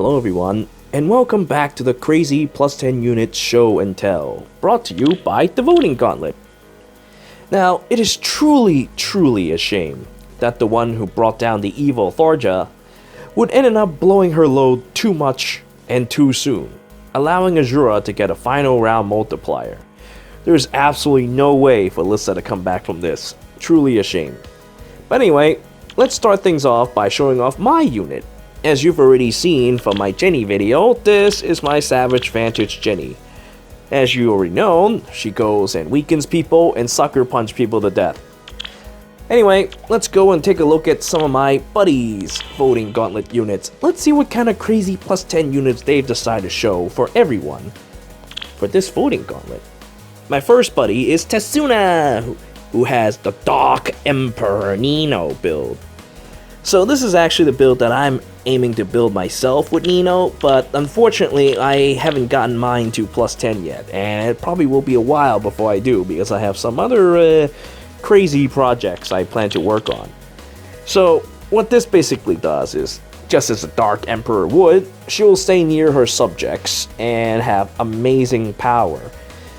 Hello everyone, and welcome back to the crazy plus 10 unit show and tell, brought to you by the voting Gauntlet. Now, it is truly a shame that the one who brought down the evil Thorja would end up blowing her load too much and too soon, allowing Azura to get a final round multiplier. There is absolutely no way for Lissa to come back from this. Truly a shame. But anyway, let's start things off by showing off my unit. As you've already seen from my Jenny video, this is my Savage Vantage Jenny. As you already know, she goes and weakens people and sucker punch people to death. Anyway, let's go and take a look at some of my buddies' voting Gauntlet units. Let's see what kind of crazy plus 10 units they've decided to show for everyone for this voting Gauntlet. My first buddy is Tessuna, who has the Dark Emperor Nino build. So this is actually the build that I'm aiming to build myself with Nino, but unfortunately I haven't gotten mine to plus 10 yet, and it probably will be a while before I do because I have some other crazy projects I plan to work on. So what this basically does is, just as a Dark Emperor would, she will stay near her subjects and have amazing power.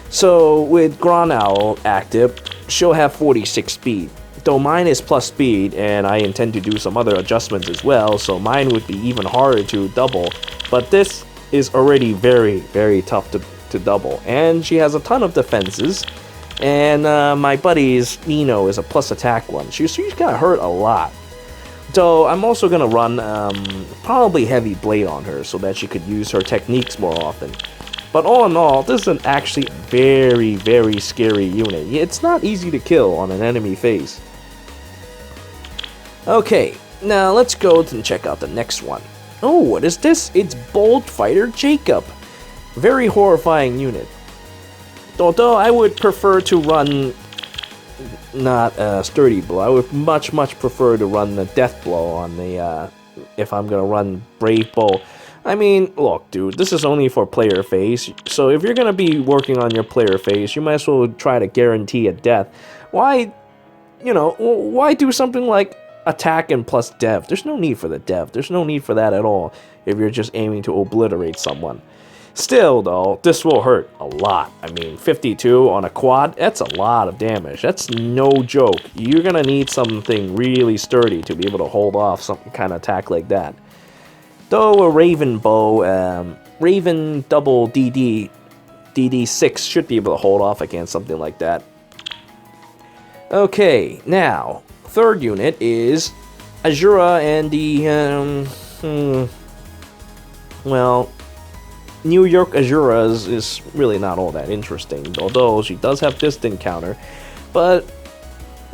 So with Grand Owl active, she'll have 46 speed. Though mine is plus speed, and I intend to do some other adjustments as well, so mine would be even harder to double. But this is already very tough to double. And she has a ton of defenses. And my buddy's Nino is a plus attack one. She's gonna hurt a lot. So I'm also gonna run probably Heavy Blade on her so that she could use her techniques more often. But all in all, this is an actually very scary unit. It's not easy to kill on an enemy phase. Okay, now let's go and check out the next one. Oh, what is this? It's Bold Fighter Jacob. Very horrifying unit. Although I would prefer to run not Sturdy Blow. I would much prefer to run the Death Blow on the if I'm gonna run Brave Bow. I mean, look, dude, this is only for player phase, so if you're gonna be working on your player phase, you might as well try to guarantee a death. Why do something like attack and plus dev? There's no need for the dev. There's no need for that at all if you're just aiming to obliterate someone. Still, though, this will hurt a lot. I mean, 52 on a quad, that's a lot of damage. That's no joke. You're gonna need something really sturdy to be able to hold off some kind of attack like that. Though a Raven Bow, Raven double DD6 should be able to hold off against something like that. Okay, now, third unit is Azura and the, well, New York Azura is really not all that interesting, although she does have distant counter, but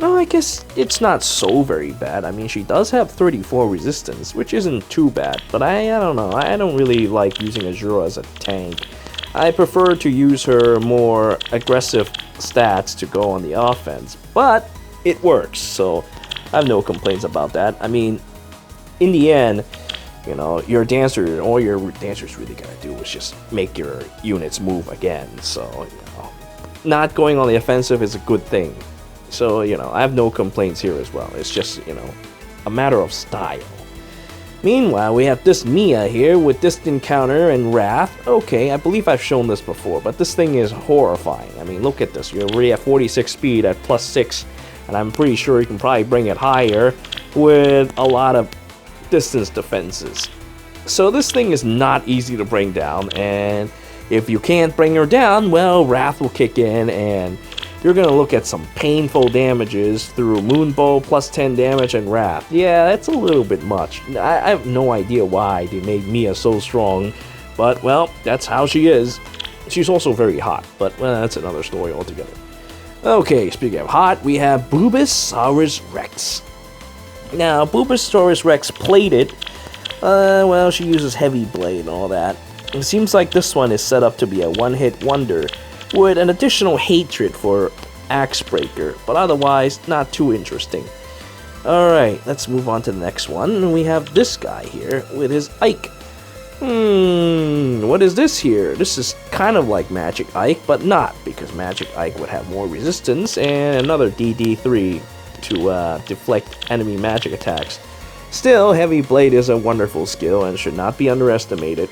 no, I guess it's not so very bad. I mean, she does have 34 resistance, which isn't too bad, but I don't know. I don't really like using Azura as a tank. I prefer to use her more aggressive stats to go on the offense, but it works, so I have no complaints about that. I mean, in the end, you know, your dancer, all your dancer's really gotta do is just make your units move again, so, you know, not going on the offensive is a good thing. So, you know, I have no complaints here as well. It's just, you know, a matter of style. Meanwhile, we have this Mia here with distant counter and wrath. Okay, I believe I've shown this before, but this thing is horrifying. I mean, look at this. You're already at 46 speed at plus 6, and I'm pretty sure you can probably bring it higher with a lot of distance defenses. So this thing is not easy to bring down, and if you can't bring her down, well, wrath will kick in, and you're gonna look at some painful damages through Moonbow, plus 10 damage, and Wrath. Yeah, that's a little bit much. I have no idea why they made Mia so strong, but, well, that's how she is. She's also very hot, but, well, that's another story altogether. Okay, speaking of hot, we have Bulbasaurus Rex. Now, Bulbasaurus Rex plated, well, she uses Heavy Blade and all that. It seems like this one is set up to be a one-hit wonder, with an additional hatred for Axe Breaker, but otherwise not too interesting. Alright, let's move on to the next one. We have this guy here with his Ike. What is this here? This is kind of like Magic Ike, but not, because Magic Ike would have more resistance and another DD3 to deflect enemy magic attacks. Still, Heavy Blade is a wonderful skill and should not be underestimated.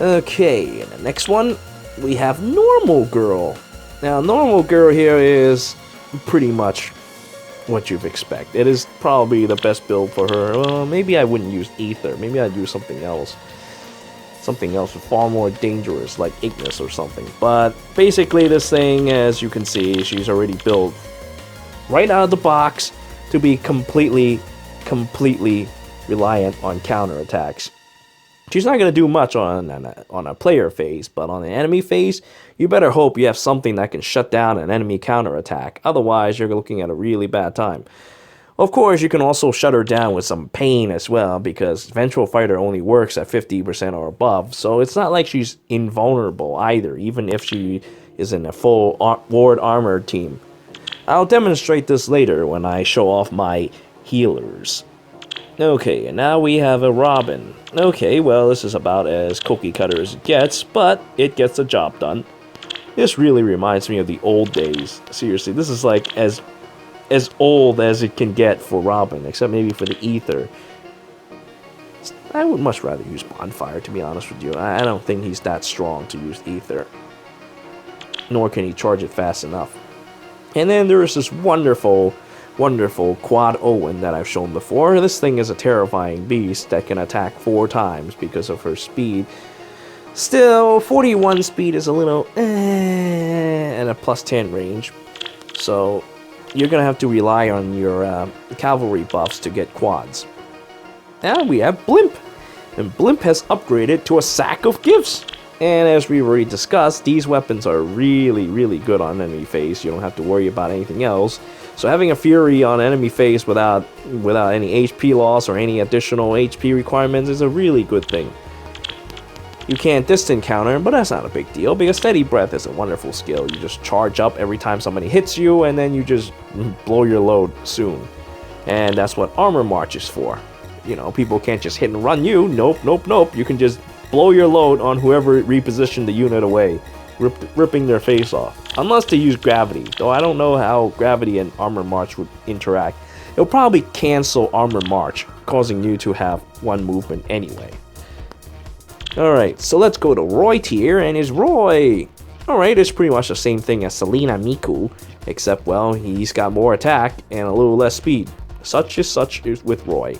Okay, and the next one, we have Normal Girl. Now, Normal Girl here is pretty much what you'd expect. It is probably the best build for her. Well, maybe I wouldn't use Ether. Maybe I'd use something else. Something else far more dangerous, like Ignis or something. But basically, this thing, as you can see, she's already built right out of the box to be completely reliant on counterattacks. She's not going to do much on a player phase, but on the enemy phase, you better hope you have something that can shut down an enemy counterattack. Otherwise, you're looking at a really bad time. Of course, you can also shut her down with some pain as well, because Vengeful Fighter only works at 50% or above, so it's not like she's invulnerable either, even if she is in a full Ward Armor team. I'll demonstrate this later when I show off my healers. Okay, and now we have a Robin. Okay, well, this is about as cookie cutter as it gets, but it gets the job done. This really reminds me of the old days. Seriously, this is like as old as it can get for Robin, except maybe for the Ether. I would much rather use Bonfire, to be honest with you. I don't think he's that strong to use Ether. Nor can he charge it fast enough. And then there is this wonderful Quad Owen that I've shown before. This thing is a terrifying beast that can attack 4 times because of her speed. Still, 41 speed is a little and a plus 10 range. So you're going to have to rely on your cavalry buffs to get quads. Now we have Blimp. And Blimp has upgraded to a sack of gifts. And as we already discussed, these weapons are really good on enemy phase. You don't have to worry about anything else. So having a Fury on enemy phase without any HP loss or any additional HP requirements is a really good thing. You can't distant counter, but that's not a big deal, because Steady Breath is a wonderful skill. You just charge up every time somebody hits you, and then you just blow your load soon. And that's what Armor March is for. You know, people can't just hit and run you. Nope. You can just blow your load on whoever repositioned the unit away, ripping their face off. Unless they use Gravity, though I don't know how Gravity and Armor March would interact. It'll probably cancel Armor March, causing you to have one movement anyway. Alright, so let's go to Roy tier, and his Roy. Alright, it's pretty much the same thing as Selena Miku, except, well, he's got more attack and a little less speed. Such is with Roy.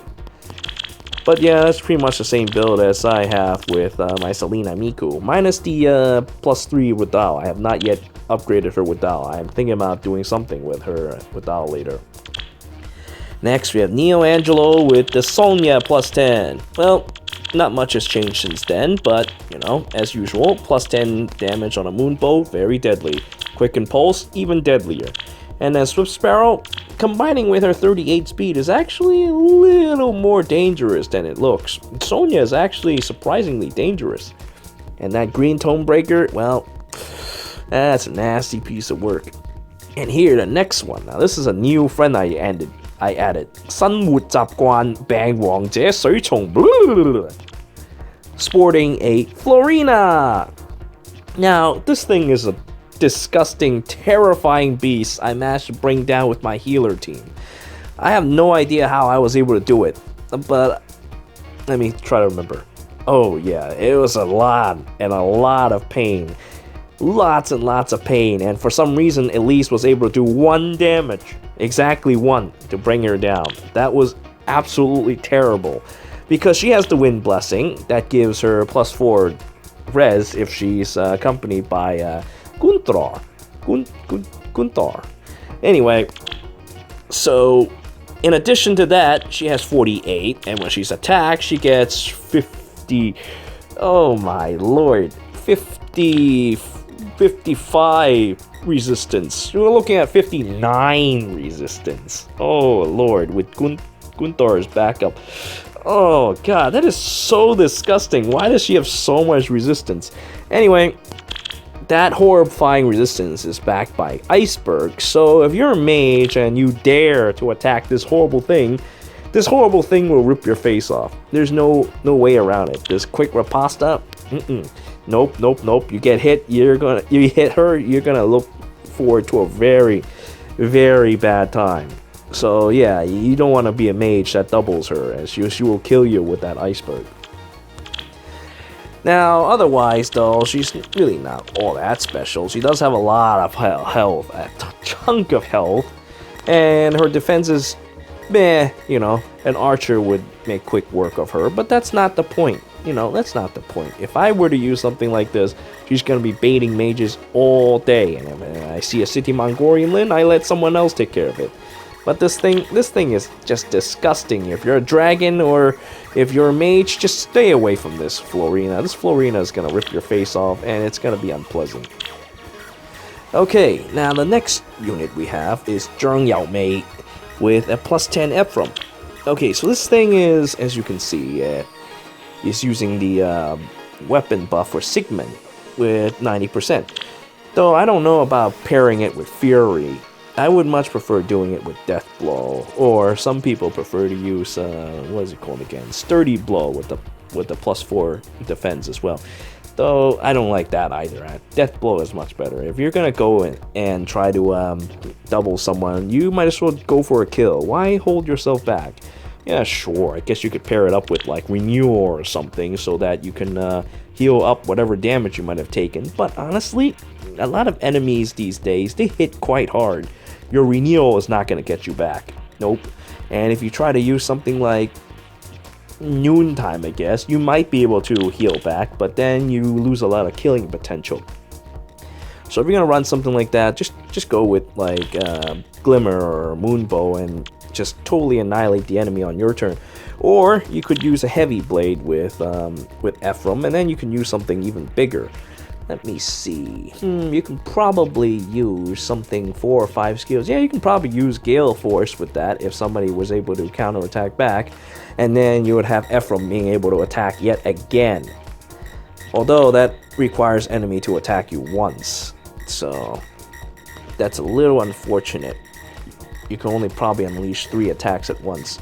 But yeah, that's pretty much the same build as I have with my Selena Miku, minus the plus 3 with Dao. I have not yet upgraded her with Dao. I'm thinking about doing something with her with Dao later. Next, we have Neo Angelo with the Sonya plus 10. Well, not much has changed since then, but, you know, as usual, plus 10 damage on a Moonbow, very deadly. Quicken Pulse, even deadlier. And then Swift Sparrow, combining with her 38 speed, is actually a little more dangerous than it looks. Sonya is actually surprisingly dangerous. And that Green Tone Breaker, well, that's a nasty piece of work. And here, the next one. Now, this is a new friend I added. 生活習慣病王者水蟲 sporting a Florina. Now, this thing is a disgusting, terrifying beast I managed to bring down with my healer team. I have no idea how I was able to do it, but let me try to remember. Oh yeah, it was a lot of pain. Lots and lots of pain, and for some reason Elise was able to do 1 damage. Exactly 1 to bring her down. That was absolutely terrible. Because she has the Wind Blessing, that gives her plus 4 res if she's accompanied by Gunthar. Anyway, so in addition to that, she has 48, and when she's attacked, she gets 50. Oh my lord, 55 resistance. We're looking at 59 resistance. Oh lord, with Gunthar's backup. Oh god, that is so disgusting. Why does she have so much resistance? Anyway, that horrifying resistance is backed by Iceberg, so if you're a mage and you dare to attack this horrible thing will rip your face off. There's no way around it. This quick riposta, Nope. You get hit, you hit her, you're gonna look forward to a very, very bad time. So yeah, you don't want to be a mage that doubles her, as she will kill you with that iceberg. Now, otherwise though, she's really not all that special. She does have a lot of health, a chunk of health, and her defense is meh, you know. An archer would make quick work of her, but that's not the point. You know, that's not the point. If I were to use something like this, she's gonna be baiting mages all day, and if I see a city Mongolian Lin, I let someone else take care of it. But this thing is just disgusting. If you're a dragon or if you're a mage, just stay away from this Florina. This Florina is gonna rip your face off, and it's gonna be unpleasant. Okay, now the next unit we have is Zheng Yao Mei with a +10 Ephraim. Okay, so this thing is, as you can see, is using the weapon buff for Sigmund with 90%. Though I don't know about pairing it with Fury. I would much prefer doing it with Death Blow, or some people prefer to use what is it called again? Sturdy Blow with the +4 defense as well. Though I don't like that either. Death Blow is much better. If you're gonna go in and try to double someone, you might as well go for a kill. Why hold yourself back? Yeah, sure. I guess you could pair it up with like Renewal or something so that you can heal up whatever damage you might have taken. But honestly, a lot of enemies these days, they hit quite hard. Your Renewal is not going to get you back. Nope. And if you try to use something like Noontime, I guess, you might be able to heal back, but then you lose a lot of killing potential. So if you're going to run something like that, just go with like Glimmer or Moonbow and just totally annihilate the enemy on your turn. Or you could use a Heavy Blade with Ephraim, and then you can use something even bigger. Let me see. You can probably use something 4 or 5 skills. Yeah, you can probably use Gale Force with that if somebody was able to counterattack back. And then you would have Ephraim being able to attack yet again. Although that requires enemy to attack you once. So that's a little unfortunate. You can only probably unleash 3 attacks at once.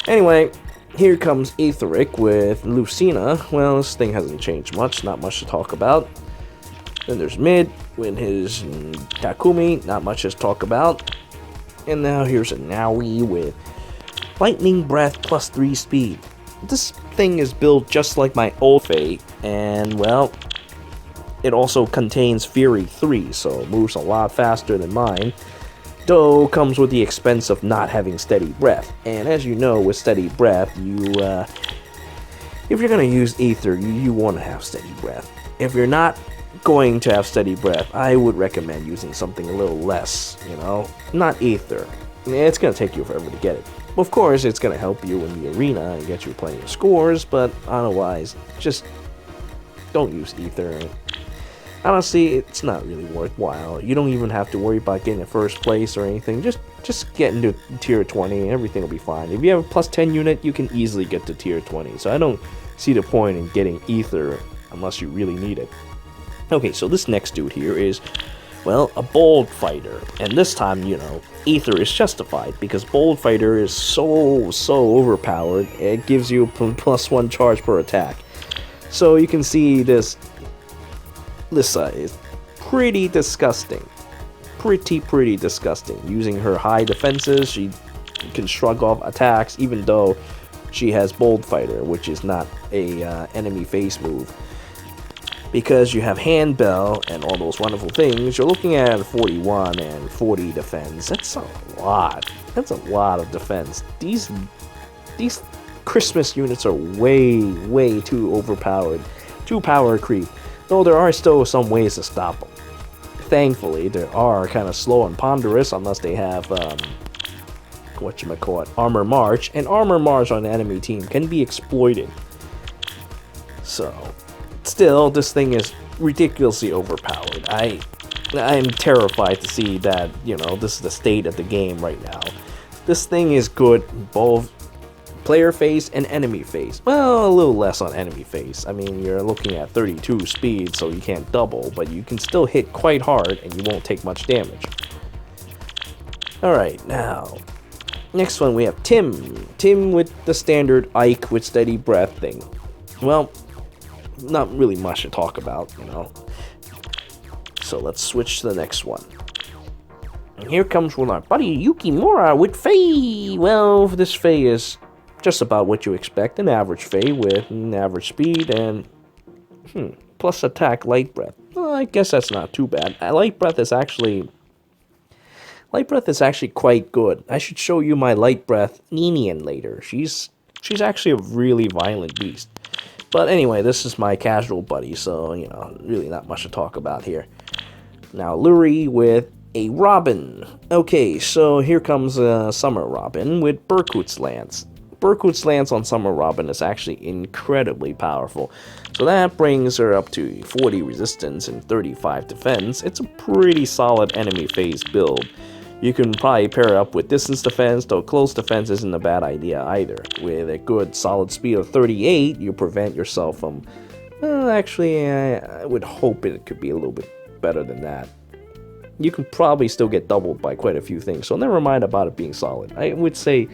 Anyway, here comes Etheric with Lucina. Well, this thing hasn't changed much. Not much to talk about. Then there's Mid with his Takumi, not much to talk about. And now here's a Naui with Lightning Breath +3 speed. This thing is built just like my old Fate, and well, it also contains Fury 3, so it moves a lot faster than mine. Though comes with the expense of not having Steady Breath. And as you know, with Steady Breath, if you're gonna use Ether, you want to have Steady Breath. If you're not going to have Steady Breath, I would recommend using something a little less, you know, not Ether. It's gonna take you forever to get it. Of course, it's gonna help you in the arena and get you plenty of scores, but otherwise, just don't use Ether. Honestly, it's not really worthwhile. You don't even have to worry about getting a first place or anything. Just get into tier 20 and everything will be fine. If you have a +10 unit, you can easily get to tier 20. So I don't see the point in getting Ether unless you really need it. Okay, so this next dude here is, well, a Bold Fighter. And this time, you know, Ether is justified because Bold Fighter is so overpowered. It gives you +1 charge per attack. So you can see this Lissa is pretty disgusting. Pretty disgusting. Using her high defenses, she can shrug off attacks even though she has Bold Fighter, which is not a enemy face move. Because you have Handbell and all those wonderful things, you're looking at 41 and 40 defense. That's a lot. That's a lot of defense. These Christmas units are way too overpowered. Too power creep. Though there are still some ways to stop them. Thankfully, they are kind of slow and ponderous unless they have, Armor March. And Armor March on the enemy team can be exploited. So, still, this thing is ridiculously overpowered. I'm terrified to see that, you know, this is the state of the game right now. This thing is good both player face and enemy face. Well, a little less on enemy face. I mean, you're looking at 32 speed, so you can't double, but you can still hit quite hard and you won't take much damage. Alright, now, next one we have Tim. Tim with the standard Ike with Steady Breath thing. Well, not really much to talk about, you know. So let's switch to the next one. And here comes with our buddy Yukimura with Faye. Well, this Faye is just about what you expect. An average Faye with an average speed and plus attack light breath. Well, I guess that's not too bad. Light breath is actually quite good. I should show you my light breath Ninian later. She's actually a really violent beast. But anyway, this is my casual buddy, so, you know, really not much to talk about here. Now, Luri with a Robin. Okay, so here comes Summer Robin with Berkut's Lance. Berkut's Lance on Summer Robin is actually incredibly powerful. So that brings her up to 40 resistance and 35 defense. It's a pretty solid enemy phase build. You can probably pair it up with distance defense, though close defense isn't a bad idea either. With a good solid speed of 38, you prevent yourself from... Well, actually, I would hope it could be a little bit better than that. You can probably still get doubled by quite a few things, so never mind about it being solid. I would say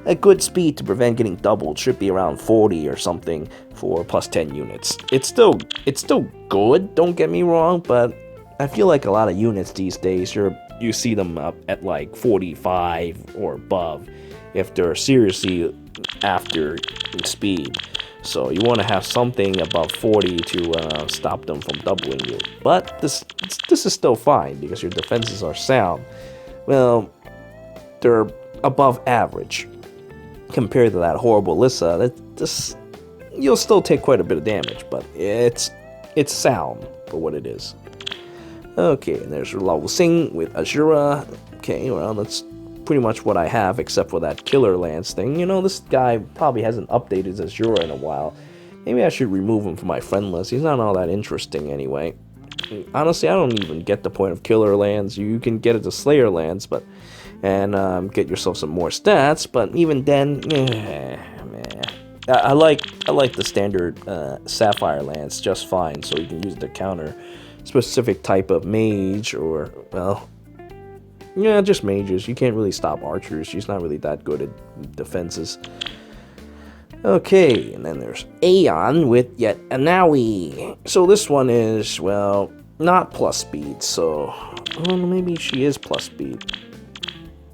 a good speed to prevent getting doubled should be around 40 or something for plus 10 units. It's still good, don't get me wrong, but I feel like a lot of units these days, you see them up at like 45 or above if they're seriously after speed. So you want to have something above 40 to stop them from doubling you. But this is still fine because your defenses are sound. Well, they're above average compared to that horrible Lissa. You'll still take quite a bit of damage, but it's sound for what it is. Okay, and there's Lao Sing with Azura. Okay, well, that's pretty much what I have, except for that Killer Lance thing. You know, this guy probably hasn't updated Azura in a while. Maybe I should remove him from my friend list. He's not all that interesting anyway. Honestly, I don't even get the point of Killer Lance. You can get it to Slayer Lance, and get yourself some more stats, but even then, I like the standard Sapphire Lance just fine, so you can use it to counter specific type of mage, or, well, yeah, just mages. You can't really stop archers. She's not really that good at defenses. Okay, and then there's Aeon with yet Anawi. So this one is, well, not plus speed, so, well, maybe she is plus speed.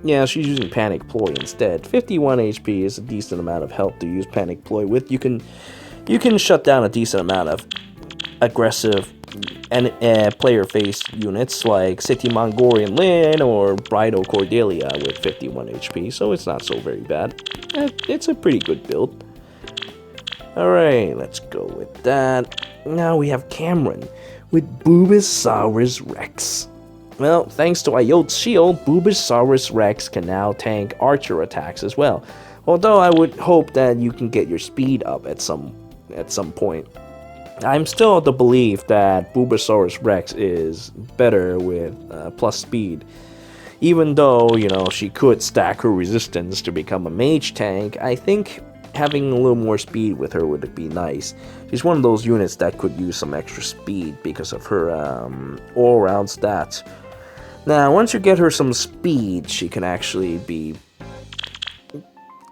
Yeah, she's using Panic Ploy instead. 51 HP is a decent amount of health to use Panic Ploy with. You can shut down a decent amount of aggressive and player-faced units like City Mongolian Lin or Bridal Cordelia with 51 HP, so it's not so very bad. It's a pretty good build. Alright, let's go with that. Now we have Cameron with Bubosaurus Rex. Well, thanks to Iot's shield, Bubosaurus Rex can now tank archer attacks as well. Although I would hope that you can get your speed up at some point. I'm still of the belief that Bubosaurus Rex is better with plus speed. Even though, you know, she could stack her resistance to become a mage tank, I think having a little more speed with her would be nice. She's one of those units that could use some extra speed because of her all-around stats. Now, once you get her some speed, she can actually be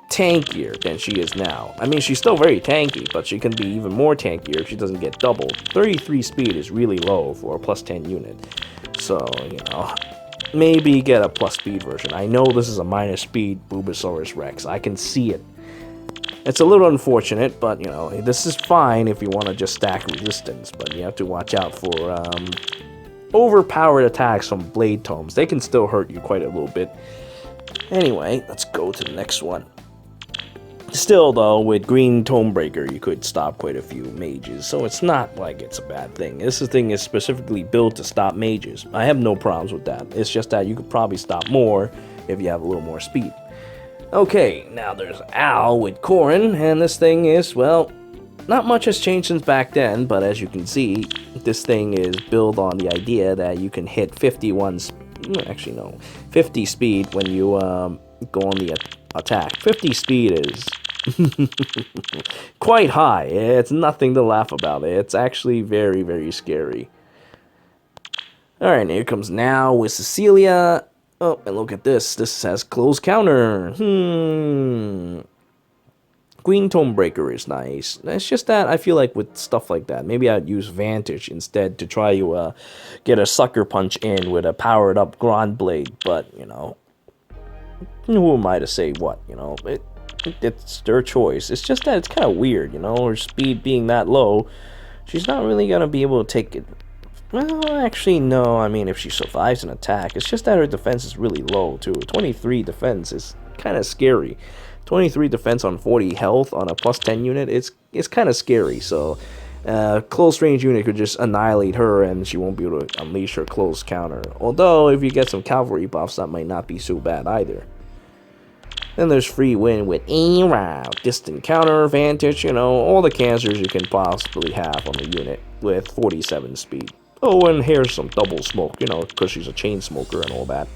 tankier than she is now. I mean, she's still very tanky, but she can be even more tankier if she doesn't get doubled. 33 speed is really low for a plus 10 unit. So, you know, maybe get a plus speed version. I know this is a minus speed Bubosaurus Rex. I can see it. It's a little unfortunate, but, you know, this is fine if you want to just stack resistance, but you have to watch out for overpowered attacks from Blade Tomes. They can still hurt you quite a little bit. Anyway, let's go to the next one. Still, though, with Green Tomebreaker, you could stop quite a few mages, so it's not like it's a bad thing. This thing is specifically built to stop mages. I have no problems with that. It's just that you could probably stop more if you have a little more speed. Okay, now there's Al with Corrin, and this thing is, well, not much has changed since back then, but as you can see, this thing is built on the idea that you can hit 50 speed when you go on the attack. 50 speed is quite high. It's nothing to laugh about. It's actually very, very scary. Alright, here comes now with Cecilia. Oh, and look at this. This has close counter. Green Tomebreaker is nice. It's just that I feel like with stuff like that, maybe I'd use Vantage instead to try to get a Sucker Punch in with a powered up Grand Blade. But, you know, who am I to say what, you know? It's their choice. It's just that it's kind of weird, you know? Her speed being that low, she's not really going to be able to take it. Well, actually, no. I mean, if she survives an attack, it's just that her defense is really low, too. 23 defense is kind of scary. 23 defense on 40 health on a plus 10 unit, it's kind of scary. So, close range unit could just annihilate her and she won't be able to unleash her close counter. Although, if you get some cavalry buffs, that might not be so bad either. Then there's free win with route, distant counter, vantage, you know, all the cancers you can possibly have on the unit with 47 speed. Oh, and here's some double smoke, you know, because she's a chain smoker and all that.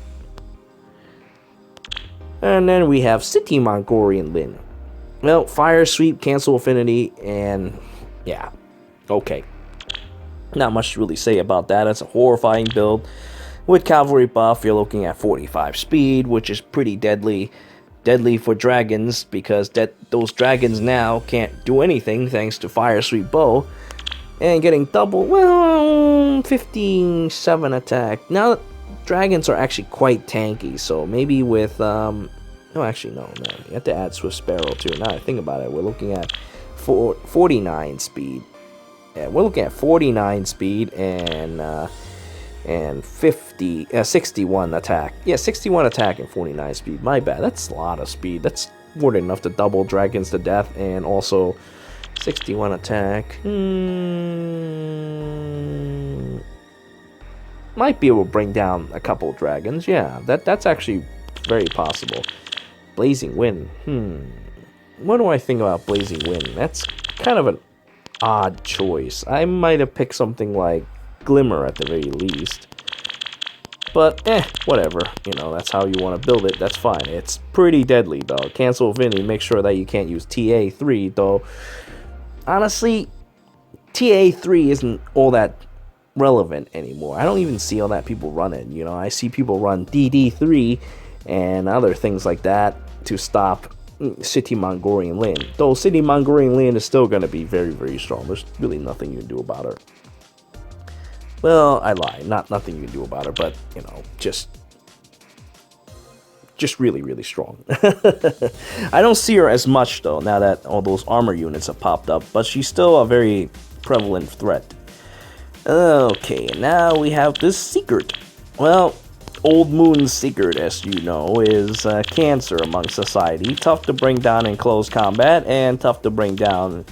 And then we have City Mongolian Lin. Well, Fire Sweep, Cancel Affinity, and yeah, okay. Not much to really say about that. It's a horrifying build. With Cavalry buff, you're looking at 45 speed, which is pretty deadly. Deadly for dragons, because those dragons now can't do anything thanks to Fire Sweep Bow. And getting double, well, 15-7 attack. Now, dragons are actually quite tanky, so maybe with, no, actually, no, you have to add Swift Sparrow, too. Now I think about it, we're looking at 49 speed. Yeah, we're looking at 49 speed and 61 attack. Yeah, 61 attack and 49 speed. My bad, that's a lot of speed. That's more than enough to double dragons to death, and also 61 attack. Might be able to bring down a couple dragons. Yeah, that's actually very possible. Blazing Wind. What do I think about Blazing Wind? That's kind of an odd choice. I might have picked something like Glimmer at the very least. But, whatever. You know, that's how you want to build it. That's fine. It's pretty deadly, though. Cancel Affinity. Make sure that you can't use TA3, though. Honestly, TA3 isn't all that relevant anymore. I don't even see all that people run it. You know, I see people run DD3 and other things like that to stop City Mongolian Lin. Though City Mongolian Lin is still going to be very, very strong. There's really nothing you can do about her. Well, I lie. Nothing you can do about her, but, you know, just really, really strong. I don't see her as much, though, now that all those armor units have popped up, but she's still a very prevalent threat. Okay, now we have this Secret. Well, Old Moon's Secret, as you know, is cancer among society. Tough to bring down in close combat, and tough to bring down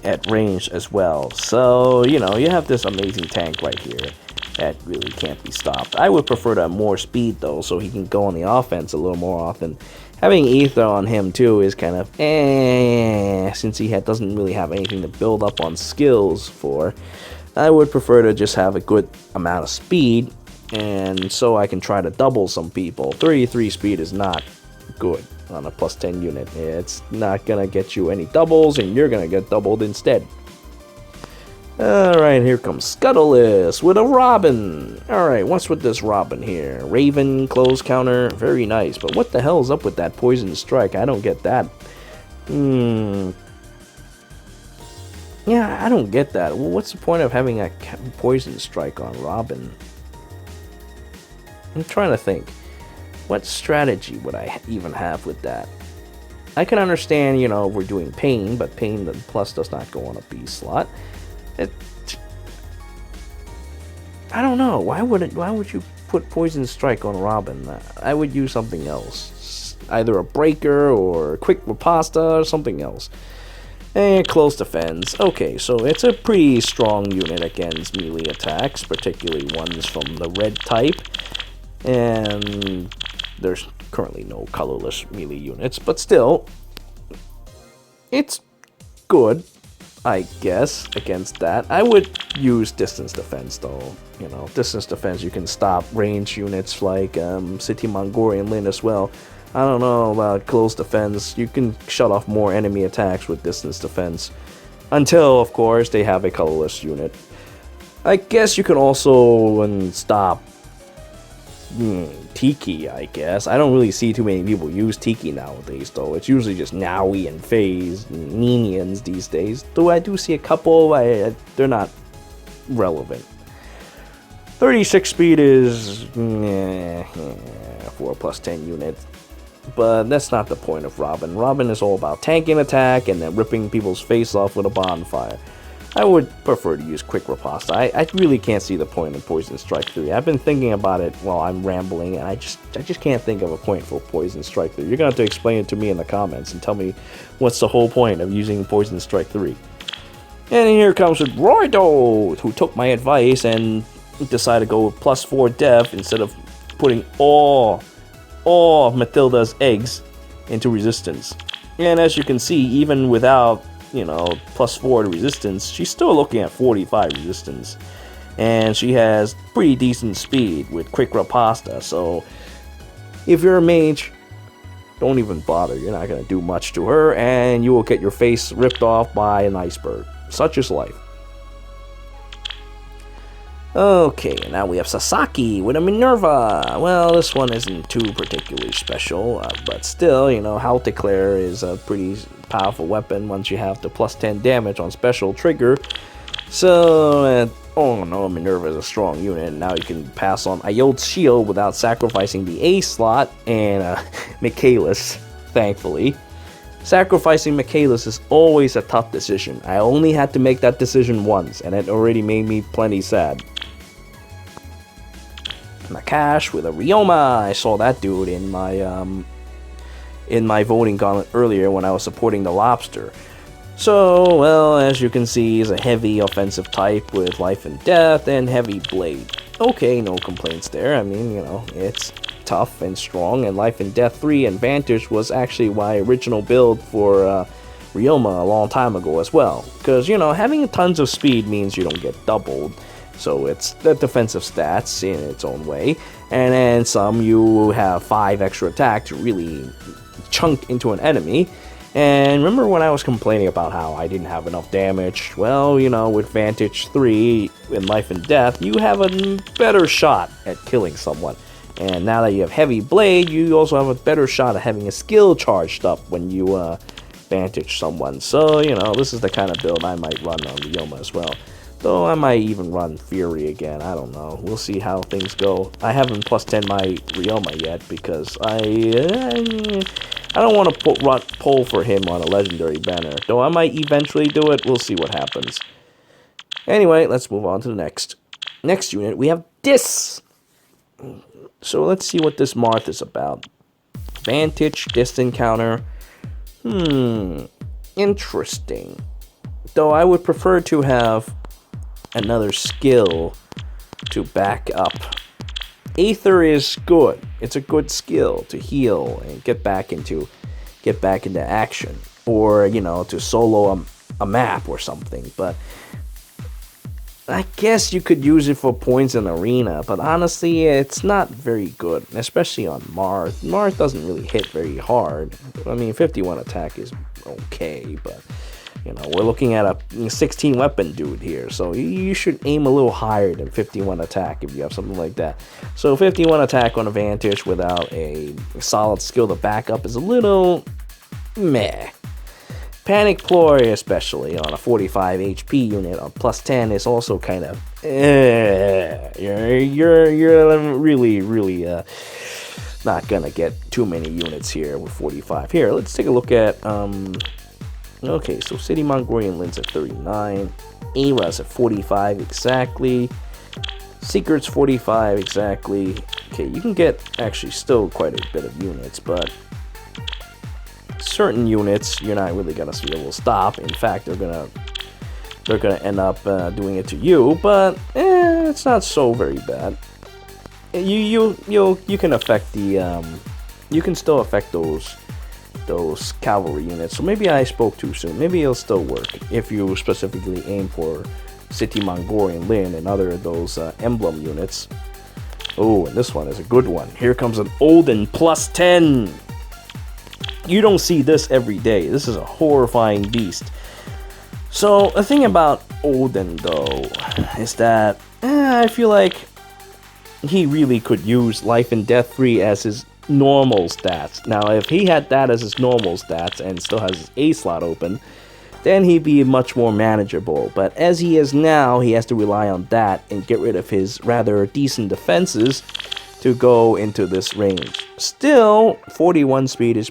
at range as well. So, you know, you have this amazing tank right here that really can't be stopped. I would prefer to have more speed, though, so he can go on the offense a little more often. Having Ether on him, too, is kind of since he doesn't really have anything to build up on skills for. I would prefer to just have a good amount of speed, and so I can try to double some people. 33 speed is not good on a plus 10 unit. It's not gonna get you any doubles, and you're gonna get doubled instead. Alright, here comes Scuttleless with a Robin. Alright, what's with this Robin here? Raven, close counter, very nice. But what the hell is up with that Poison Strike? I don't get that. Yeah, I don't get that. Well, what's the point of having a Poison Strike on Robin? I'm trying to think. What strategy would I even have with that? I can understand, you know, we're doing Pain, but Pain the plus does not go on a B slot. I don't know. Why would you put Poison Strike on Robin? I would use something else. Either a Breaker or Quick Riposta or something else. And Close Defense. Okay, so it's a pretty strong unit against melee attacks, particularly ones from the red type. And there's currently no colorless melee units, but still, it's good, I guess, against that. I would use Distance Defense, though. You know, Distance Defense, you can stop range units like City Mongolian Lin as well. I don't know about Close Defense. You can shut off more enemy attacks with Distance Defense. Until, of course, they have a colorless unit. I guess you can also stop Tiki, I guess. I don't really see too many people use Tiki nowadays, though. It's usually just Naui and Phase and Minions these days. Though I do see a couple, they're not relevant. 36 speed is for a plus 10 unit. But that's not the point of Robin. Robin is all about tanking attack and then ripping people's face off with a bonfire. I would prefer to use Quick Riposte. I really can't see the point in Poison Strike 3. I've been thinking about it while I'm rambling, and I just can't think of a point for Poison Strike 3. You're going to have to explain it to me in the comments and tell me what's the whole point of using Poison Strike 3. And here comes with Roido, who took my advice and decided to go with plus 4 Dev instead of putting all of Matilda's eggs into resistance. And as you can see, even without, plus 4 to resistance, she's still looking at 45 resistance. And she has pretty decent speed with Quick Riposte, so if you're a mage, don't even bother. You're not going to do much to her, and you will get your face ripped off by an iceberg. Such is life. Okay, now we have Sasaki with a Minerva. Well, this one isn't too particularly special, but still, Halticlare is a pretty powerful weapon once you have the plus 10 damage on special trigger. So, oh no, Minerva is a strong unit. Now you can pass on Iod's Shield without sacrificing the A slot and Michaelis, thankfully. Sacrificing Michaelis is always a tough decision. I only had to make that decision once, and it already made me plenty sad. Nakash with a Ryoma. I saw that dude in my voting gauntlet earlier when I was supporting the Lobster. So, well, as you can see, he's a heavy offensive type with Life and Death and Heavy Blade. Okay, no complaints there. I mean, it's tough and strong, and Life and Death 3 and Vantage was actually my original build for Ryoma a long time ago as well. Because, having tons of speed means you don't get doubled. So it's the defensive stats in its own way. And then some, you have 5 extra attack to really chunk into an enemy. And remember when I was complaining about how I didn't have enough damage? Well, with Vantage 3 in Life and Death, you have a better shot at killing someone. And now that you have Heavy Blade, you also have a better shot at having a skill charged up when you Vantage someone. So, this is the kind of build I might run on Ryoma as well. Though I might even run Fury again, I don't know. We'll see how things go. I haven't plus 10 my Ryoma yet because I don't want to pull for him on a legendary banner. Though I might eventually do it, we'll see what happens. Anyway, let's move on to the next. Next unit, we have this. So let's see what this Marth is about. Vantage, distant counter. Interesting. Though I would prefer to have another skill to back up. Aether is good. It's a good skill to heal and get back into action, or to solo a map or something. But I guess you could use it for points in arena, but honestly, it's not very good, especially on Marth. Marth doesn't really hit very hard. I mean, 51 attack is okay, but we're looking at a 16 weapon dude here, so you should aim a little higher than 51 attack if you have something like that. So 51 attack on a Vantage without a solid skill to back up is a little meh. Panic Ploy, especially on a 45 HP unit on plus 10, is also kind of you're really not gonna get too many units here with 45. Here, let's take a look at okay, so City Mongolian Lin's at 39, Era's at 45 exactly, Secret's 45 exactly. Okay, you can get actually still quite a bit of units, but certain units you're not really gonna be able to stop. In fact, they're gonna end up doing it to you, but it's not so very bad. You can affect the you can still affect those cavalry units. So maybe I spoke too soon. Maybe it'll still work if you specifically aim for City Mongolian Lin and other of those emblem units. Oh, and this one is a good one. Here comes an Olden plus 10. You don't see this every day. This is a horrifying beast. So the thing about Olden though is that I feel like he really could use Life and Death 3 as his normal stats. Now, if he had that as his normal stats and still has his A slot open, then he'd be much more manageable. But as he is now, he has to rely on that and get rid of his rather decent defenses to go into this range. Still, 41 speed is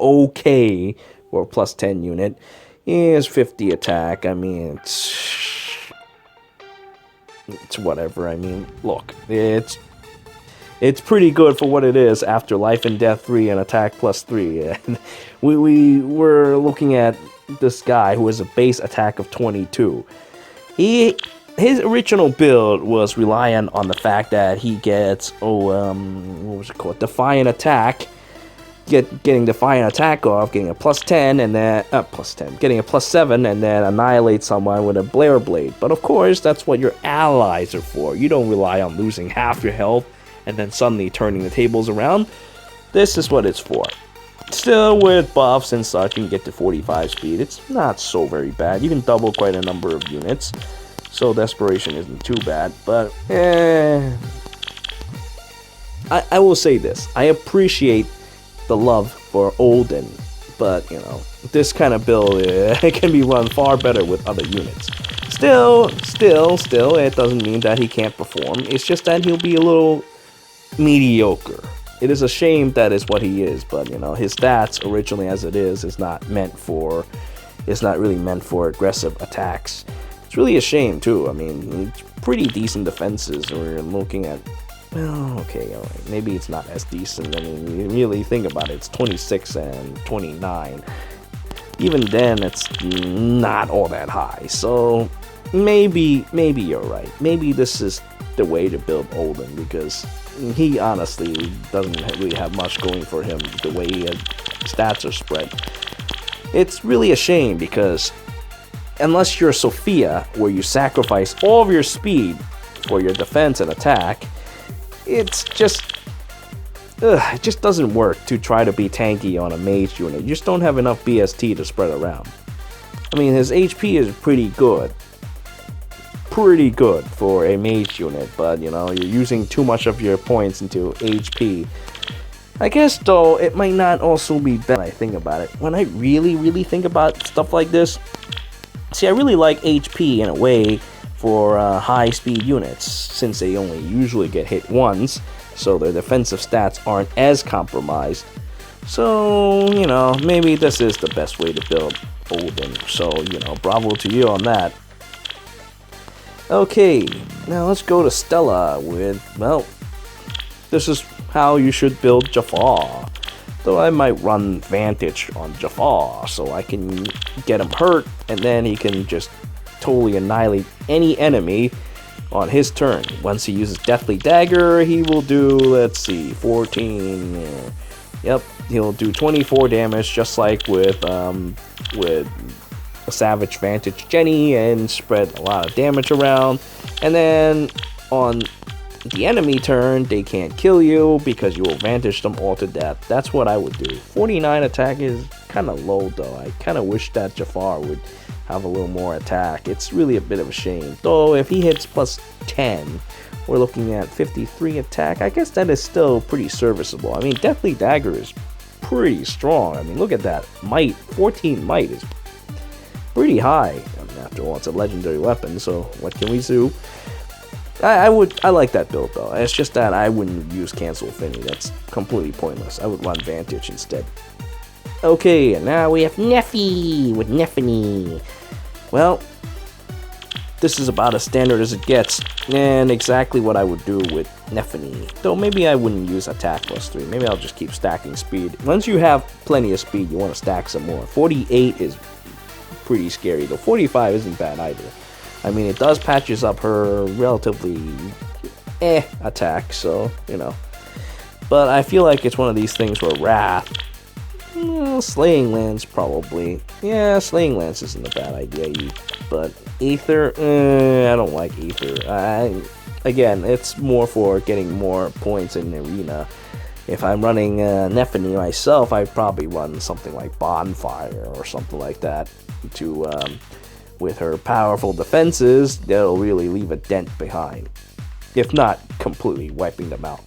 okay for a plus 10 unit. He has 50 attack. I mean, it's whatever. I mean, look, it's pretty good for what it is after Life and Death 3 and Attack plus 3. we were looking at this guy who has a base attack of 22. His original build was reliant on the fact that he gets, what was it called? Defiant Attack. Getting Defiant Attack off, getting a plus 10, and then, getting a plus 7, and then annihilate someone with a Blare Blade. But of course, that's what your allies are for. You don't rely on losing half your health and then suddenly turning the tables around. This is what it's for. Still, with buffs and such, you can get to 45 speed. It's not so very bad. You can double quite a number of units, so Desperation isn't too bad. But, I will say this. I appreciate the love for Olden, but, you know, this kind of build it can be run far better with other units. Still, it doesn't mean that he can't perform. It's just that he'll be a little mediocre. It is a shame that is what he is, but you know, his stats originally as it is not really meant for aggressive attacks. It's really a shame too. I mean, it's pretty decent defenses. We're looking at, well, okay, all right, maybe it's not as decent. I mean, you really think about it, it's 26 and 29. Even then, it's not all that high. So maybe you're right. Maybe this is the way to build Olden, because he honestly doesn't really have much going for him the way his stats are spread. It's really a shame, because unless you're Sophia, where you sacrifice all of your speed for your defense and attack, it just doesn't work to try to be tanky on a mage unit. You just don't have enough BST to spread around. I mean, his HP is pretty good for a mage unit, but you know, you're using too much of your points into HP. I guess though, it might not also be bad when I think about it. When I really think about stuff like this, see, I really like HP in a way for high speed units, since they only usually get hit once, so their defensive stats aren't as compromised. So, you know, maybe this is the best way to build Olden, so, you know, bravo to you on that. Okay, now let's go to Stella with, well, this is how you should build Jafar. Though I might run Vantage on Jafar, so I can get him hurt, and then he can just totally annihilate any enemy on his turn. Once he uses Deathly Dagger, he will do, let's see, 14, yep, he'll do 24 damage, just like with a Savage Vantage Jenny, and spread a lot of damage around. And then on the enemy turn, they can't kill you because you will Vantage them all to death. That's what I would do. 49 attack is kind of low though. I kind of wish that Jafar would have a little more attack. It's really a bit of a shame. Though if he hits plus 10, we're looking at 53 attack. I guess that is still pretty serviceable. I mean, Deathly Dagger is pretty strong. I mean, look at that. Might, 14 might is pretty high. I mean, after all, it's a legendary weapon, so what can we do? I like that build though. It's just that I wouldn't use Cancel Affinity. That's completely pointless. I would run Vantage instead. Okay, and now we have Nephi with Nephi. Well, this is about as standard as it gets, and exactly what I would do with Nephi. Though maybe I wouldn't use attack plus 3. Maybe I'll just keep stacking speed. Once you have plenty of speed, you want to stack some more. 48 is pretty scary, though 45 isn't bad either. I mean, it does patches up her relatively attack, so, you know. But I feel like it's one of these things where Wrath, Slaying Lance probably. Yeah, Slaying Lance isn't a bad idea, but Aether, I don't like Aether. Again, it's more for getting more points in the arena. If I'm running Nephi myself, I'd probably run something like Bonfire or something like that to, with her powerful defenses, that'll really leave a dent behind. If not, completely wiping them out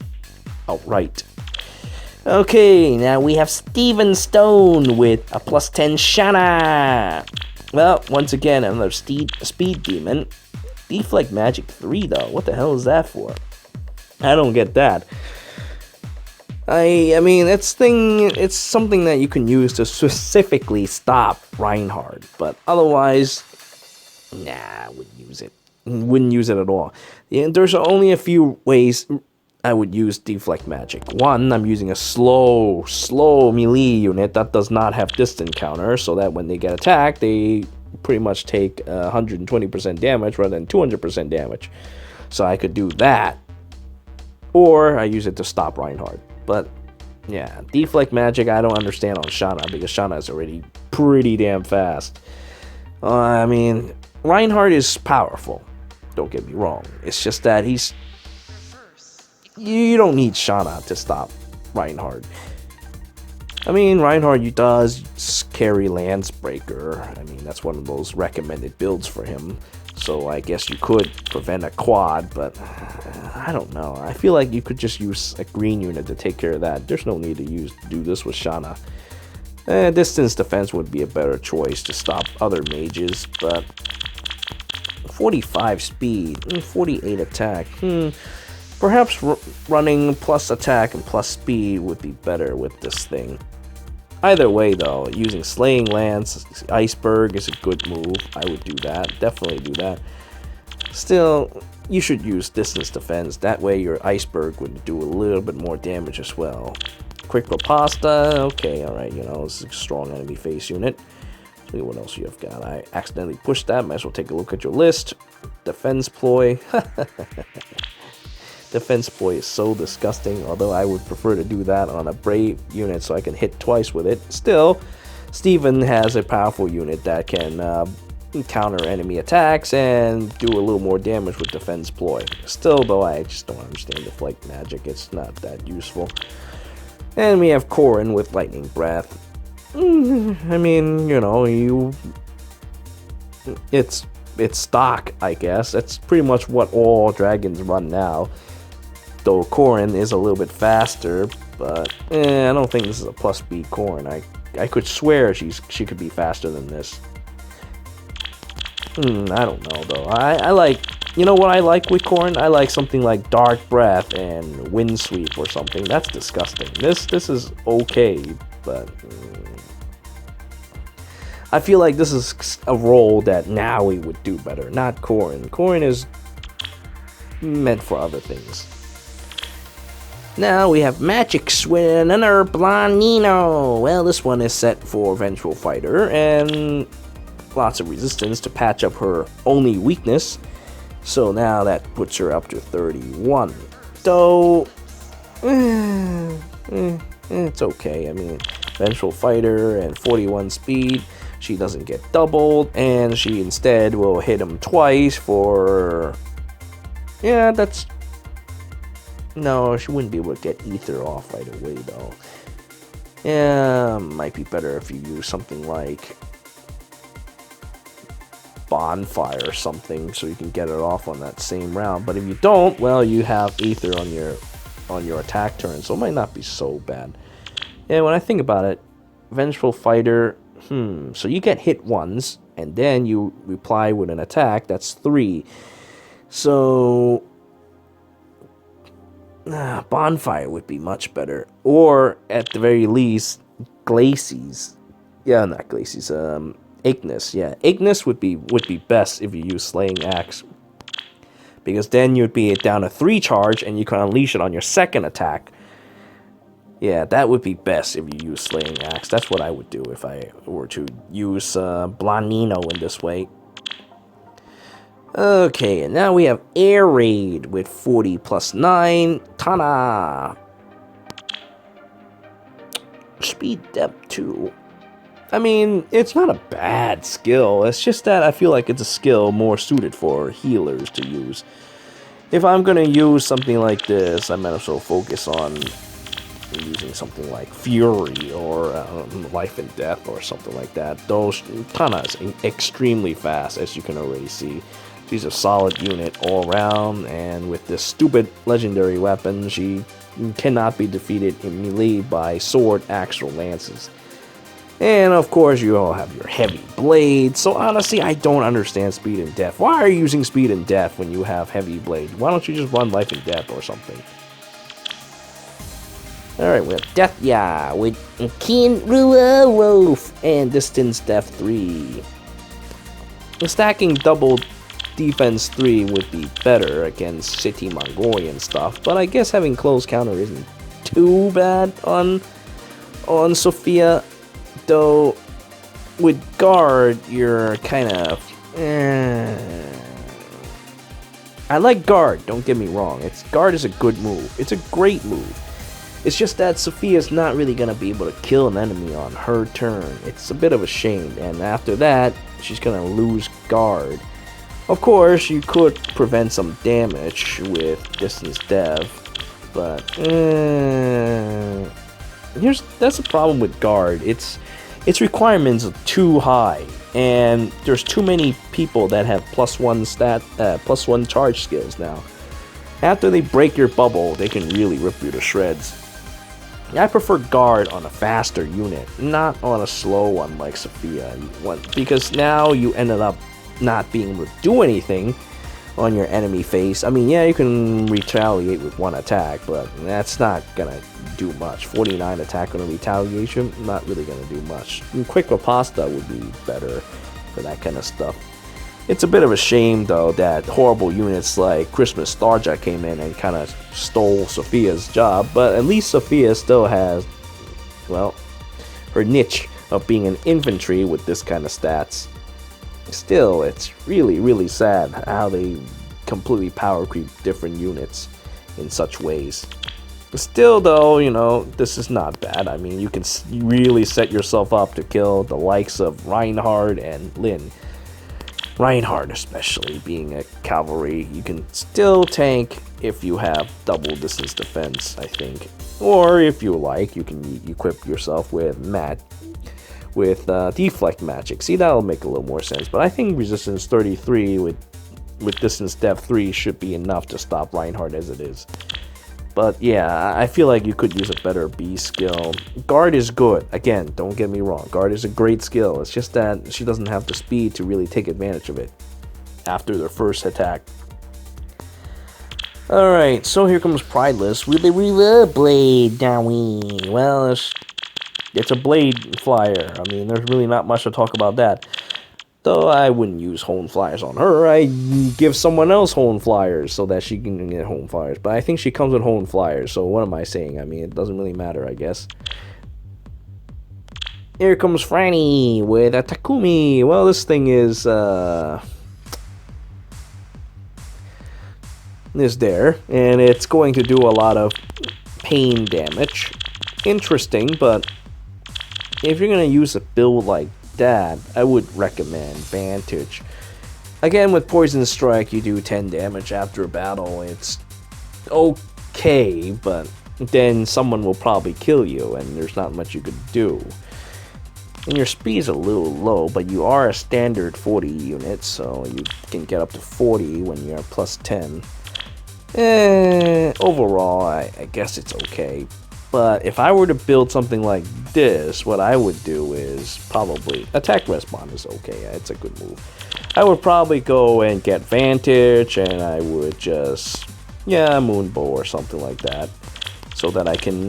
outright. Okay, now we have Steven Stone with a +10 Shanna. Well, once again, another speed demon. Deflect Magic 3, though. What the hell is that for? I don't get that. I mean, it's something that you can use to specifically stop Reinhardt, but otherwise, nah, I wouldn't use it. Wouldn't use it at all. Yeah, there's only a few ways I would use Deflect Magic. One, I'm using a slow melee unit that does not have distant counter, so that when they get attacked, they pretty much take 120% damage rather than 200% damage. So I could do that, or I use it to stop Reinhardt. But yeah, Deflect Magic I don't understand on Shanna, because Shanna is already pretty damn fast. I mean, Reinhardt is powerful, don't get me wrong. It's just that you don't need Shanna to stop Reinhardt. I mean, Reinhardt does carry Lancebreaker. I mean, that's one of those recommended builds for him. So I guess you could prevent a quad, but I don't know. I feel like you could just use a green unit to take care of that. There's no need to do this with Shanna. Distance defense would be a better choice to stop other mages, but 45 speed, 48 attack. Perhaps running plus attack and plus speed would be better with this thing. Either way, though, using Slaying Lance, Iceberg is a good move. I would do that. Definitely do that. Still, you should use Distance Defense. That way your Iceberg would do a little bit more damage as well. Quick Riposta. Okay, alright, it's a strong enemy face unit. See what else you have got. I accidentally pushed that. Might as well take a look at your list. Defense Ploy. Defense Ploy is so disgusting, although I would prefer to do that on a Brave unit so I can hit twice with it. Still, Steven has a powerful unit that can counter enemy attacks and do a little more damage with Defense Ploy. Still, though, I just don't understand Deflect Magic. It's not that useful. And we have Corrin with Lightning Breath. I mean, it's stock, I guess. That's pretty much what all dragons run now. Though Corrin is a little bit faster, but I don't think this is a plus speed Corrin. I could swear she could be faster than this. I don't know though. I like, what I like with Corrin? I like something like Dark Breath and Wind Sweep or something. That's disgusting. This is okay, but I feel like this is a role that Naui would do better, not Corrin. Corrin is meant for other things. Now we have Magic Swing, another Blonde Nino. Well, this one is set for Vengeful Fighter, and lots of resistance to patch up her only weakness. So now that puts her up to 31. Though, it's okay. I mean, Vengeful Fighter and 41 speed. She doesn't get doubled, and she instead will hit him twice for... Yeah, that's... No, she wouldn't be able to get Ether off right away, though. Yeah, might be better if you use something like Bonfire or something, so you can get it off on that same round. But if you don't, well, you have Ether on your attack turn, so it might not be so bad. And when I think about it, Vengeful Fighter, so you get hit once, and then you reply with an attack, that's 3. So... Bonfire would be much better. Or, at the very least, Glacies. Yeah, not Glacies, Ignis, yeah. Ignis would be best if you use Slaying Axe. Because then you'd be down to 3 charge, and you can unleash it on your second attack. Yeah, that would be best if you use Slaying Axe. That's what I would do if I were to use Blonde Nino in this way. Okay, and now we have Air Raid with 40 plus 9. Tana! Speed Depth 2. I mean, it's not a bad skill. It's just that I feel like it's a skill more suited for healers to use. If I'm going to use something like this, I might as well focus on using something like Fury or Life and Death or something like that. Tana is extremely fast, as you can already see. She's a solid unit all around, and with this stupid legendary weapon, she cannot be defeated in melee by sword, axe, or lances. And of course, you all have your heavy blade. So honestly, I don't understand speed and death. Why are you using speed and death when you have heavy blade? Why don't you just run life and death or something? Alright, we have Death Ya with Keen Rua Wolf and Distance Death 3. Stacking double defense 3 would be better against City Mongolian stuff, but I guess having close counter isn't too bad on Sophia. Though, with guard, you're kind of... I like guard, don't get me wrong. Guard is a good move. It's a great move. It's just that Sophia's not really going to be able to kill an enemy on her turn. It's a bit of a shame, and after that, she's going to lose guard. Of course, you could prevent some damage with distance death, but that's the problem with guard. Its requirements are too high, and there's too many people that have +1 charge skills now. After they break your bubble, they can really rip you to shreds. I prefer guard on a faster unit, not on a slow one like Sophia, because now you ended up not being able to do anything on your enemy face. I mean, yeah, you can retaliate with 1 attack, but that's not gonna do much. 49 attack on a retaliation, not really gonna do much. And quick riposta would be better for that kind of stuff. It's a bit of a shame, though, that horrible units like Christmas Starja came in and kind of stole Sophia's job, but at least Sophia still has, well, her niche of being an infantry with this kind of stats. Still, it's really, really sad how they completely power creep different units in such ways. Still, though, you know, this is not bad. I mean, you can really set yourself up to kill the likes of Reinhardt and Lin. Reinhardt especially, being a cavalry, you can still tank if you have double distance defense, I think. Or if you like, you can equip yourself with deflect magic. See, that'll make a little more sense. But I think resistance 33 with distance depth 3 should be enough to stop Reinhardt as it is. But yeah, I feel like you could use a better B skill. Guard is good. Again, don't get me wrong. Guard is a great skill. It's just that she doesn't have the speed to really take advantage of it after their first attack. Alright, so here comes Prideless with the blade, Dowie. Well, it's a blade flyer. I mean, there's really not much to talk about that. Though I wouldn't use hone flyers on her. I give someone else hone flyers so that she can get hone flyers. But I think she comes with hone flyers, so what am I saying? I mean, it doesn't really matter, I guess. Here comes Franny with a Takumi. Well, this thing is there, and it's going to do a lot of pain damage. Interesting, but if you're going to use a build like that, I would recommend Vantage. Again, with Poison Strike, you do 10 damage after a battle. It's okay, but then someone will probably kill you, and there's not much you could do. And your speed is a little low, but you are a standard 40 unit, so you can get up to 40 when you're plus 10. Overall, I guess it's okay. But if I were to build something like this, what I would do is probably... Attack respawn is okay, it's a good move. I would probably go and get Vantage, and I would just... yeah, Moonbow or something like that. So that I can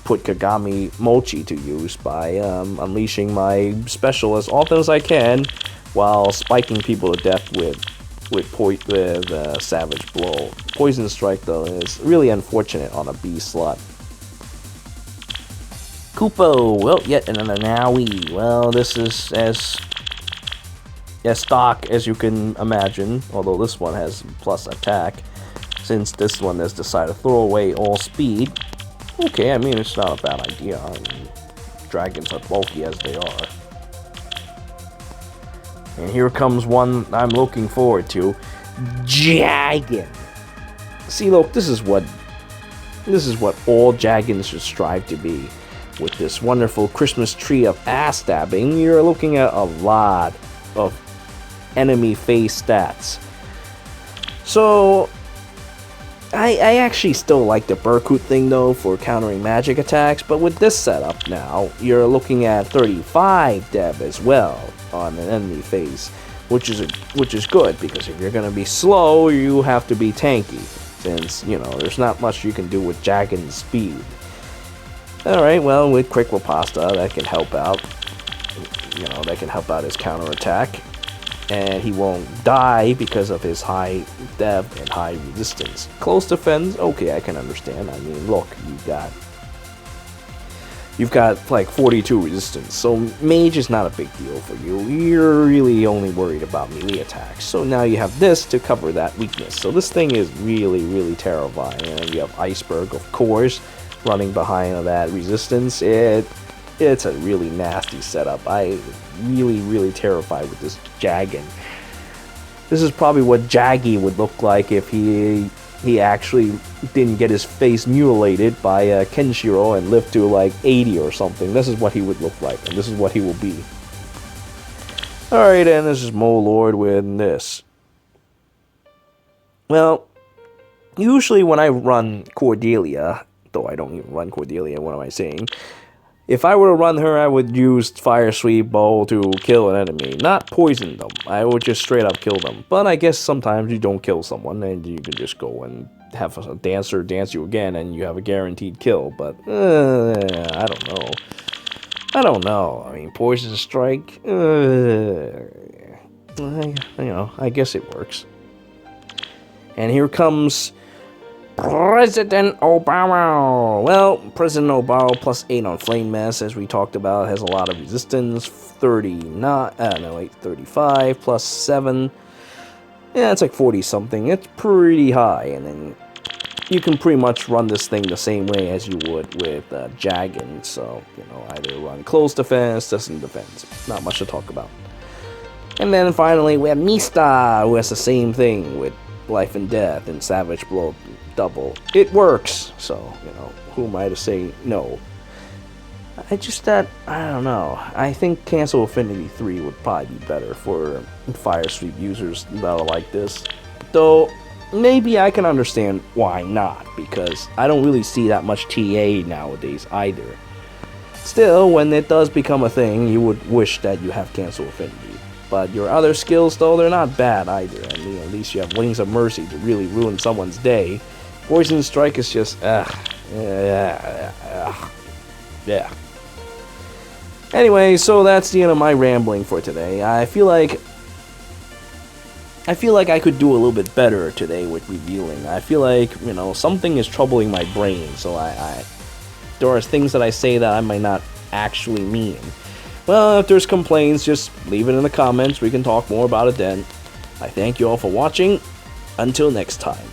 put Kagami Mochi to use by unleashing my special as often as I can, while spiking people to death with Savage Blow. Poison Strike, though, is really unfortunate on a B slot. Kupo, well, yet another Naui. Well, this is as stock as you can imagine, although this one has plus attack, since this one has decided to throw away all speed. Okay, I mean, it's not a bad idea. I mean, dragons are bulky as they are. And here comes one I'm looking forward to. Jagan. See, look, this is what all Jagans should strive to be. With this wonderful Christmas tree of ass stabbing, you're looking at a lot of enemy face stats. So, I actually still like the Berkut thing though for countering magic attacks, but with this setup now, you're looking at 35 deb as well on an enemy phase, which is good, because if you're going to be slow, you have to be tanky, since, you know, there's not much you can do with Jagan's speed. Alright, well, with Quick Riposta, that can help out. You know, that can help out his counterattack. And he won't die because of his high depth and high resistance. Close defense, okay, I can understand. I mean, look, you've got like 42 resistance, so mage is not a big deal for you. You're really only worried about melee attacks. So now you have this to cover that weakness. So this thing is really, really terrifying. And you have Iceberg, of course, running behind that resistance. It's a really nasty setup. I really terrified with this Jagan. This is probably what Jaggy would look like if he actually didn't get his face mutilated by Kenshiro and lived to like 80 or something. This is what he would look like, and this is what he will be. Alright, and this is Mo Lord with this. Well, usually when I run Cordelia, though I don't even run Cordelia, what am I saying? If I were to run her, I would use Fire Sweep Bow to kill an enemy, not poison them. I would just straight up kill them. But I guess sometimes you don't kill someone, and you can just go and have a dancer dance you again, and you have a guaranteed kill. But, I don't know. I mean, Poison Strike, you know, I guess it works. And here comes President Obama. Well, President Obama plus 8 on Flame Mass, as we talked about, has a lot of resistance. 35 plus 7. Yeah, it's like 40 something. It's pretty high, and then you can pretty much run this thing the same way as you would with Jagan. So, you know, either run close defense, distant defense. Not much to talk about. And then finally, we have Mista, who has the same thing with Life and Death and Savage Blow double. It works, so, you know, who am I to say no? I don't know. I think Cancel Affinity 3 would probably be better for Fire Sweep users that are like this. Though, maybe I can understand why not, because I don't really see that much TA nowadays either. Still, when it does become a thing, you would wish that you have Cancel Affinity. But your other skills, though, they're not bad either. I mean, at least you have Wings of Mercy to really ruin someone's day. Poison Strike is just, yeah. Anyway, so that's the end of my rambling for today. I feel like I could do a little bit better today with revealing. I feel like, you know, something is troubling my brain, so there are things that I say that I might not actually mean. Well, if there's complaints, just leave it in the comments. We can talk more about it then. I thank you all for watching. Until next time.